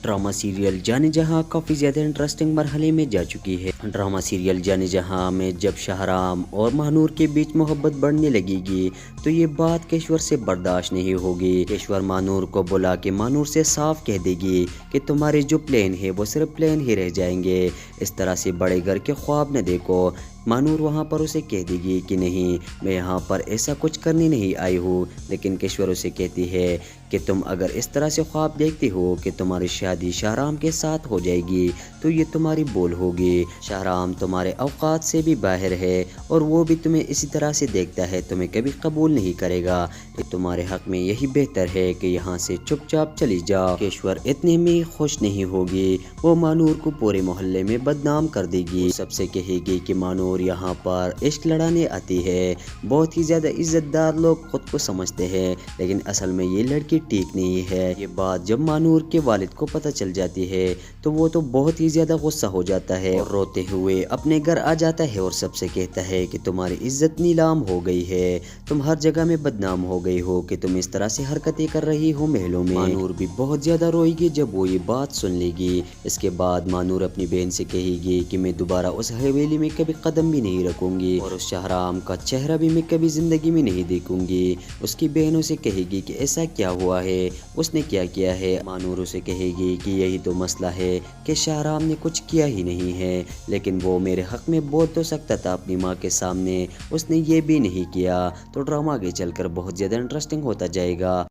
Drama serial जाने जहां काफ़ी ज़्यादा इंटरेस्टिंग मरहले में जा चुकी है। ड्रामा सीरियल जाने जहां में जब शाहराम और महानूर के बीच मोहब्बत बढ़ने लगेगी तो ये बात केशवर से बर्दाश्त नहीं होगी। केशवर महानूर को बुला के महानूर से साफ कह देगी कि तुम्हारे जो प्लान है वो सिर्फ प्लान ही रह जाएंगे, इस तरह से बड़े घर के ख्वाब न देखो। महानूर वहाँ पर उसे कह देगी कि नहीं, मैं यहाँ पर ऐसा कुछ करने नहीं आई हूँ, लेकिन केशवर उसे कहती है कि तुम अगर इस तरह से ख्वाब देखती हो कि तुम्हारी शादी शाहराम के साथ हो जाएगी तो ये तुम्हारी भूल होगी। शाहराम तुम्हारे औकात से भी बाहर है और वो भी तुम्हें इसी तरह से देखता है, तुम्हें कभी कबूल नहीं करेगा। तुम्हारे हक में यही बेहतर है कि यहाँ से चुपचाप चली जाओ। केशवर इतने में खुश नहीं होगी, वो महानूर को पूरे मोहल्ले में बदनाम कर देगी। सबसे कहेगी कि महानूर यहाँ पर इश्क लड़ाने आती है। बहुत ही ज्यादा इज्जतदार लोग खुद को समझते हैं, लेकिन असल में ये लड़की ठीक नहीं है। ये बात जब महानूर के वालिद को पता चल जाती है तो वो तो बहुत ही ज्यादा गुस्सा हो जाता है और रोते हुए अपने घर आ जाता है और सबसे कहता है कि तुम्हारी इज्जत नीलाम हो गई है, तुम हर जगह में बदनाम हो गई हो कि तुम इस तरह से हरकतें कर रही हो महलों में। महानूर भी बहुत ज्यादा रोएगी जब वो ये बात सुन लेगी। इसके बाद महानूर अपनी बहन से कहेगी कि मैं दोबारा उस हवेली में कभी कदम भी नहीं रखूंगी और उस शाहराम का चेहरा भी मैं कभी जिंदगी में नहीं देखूंगी। उसकी बहनों से कहेगी कि ऐसा क्या हुआ है, उसने क्या किया है। महानूर उसे कहेगी कि यही तो मसला है कि शाहराम ने कुछ किया ही नहीं है, लेकिन वो मेरे हक में बोल तो सकता था अपनी माँ के सामने, उसने ये भी नहीं किया। तो ड्रामा आगे चलकर बहुत ज़्यादा इंटरेस्टिंग होता जाएगा।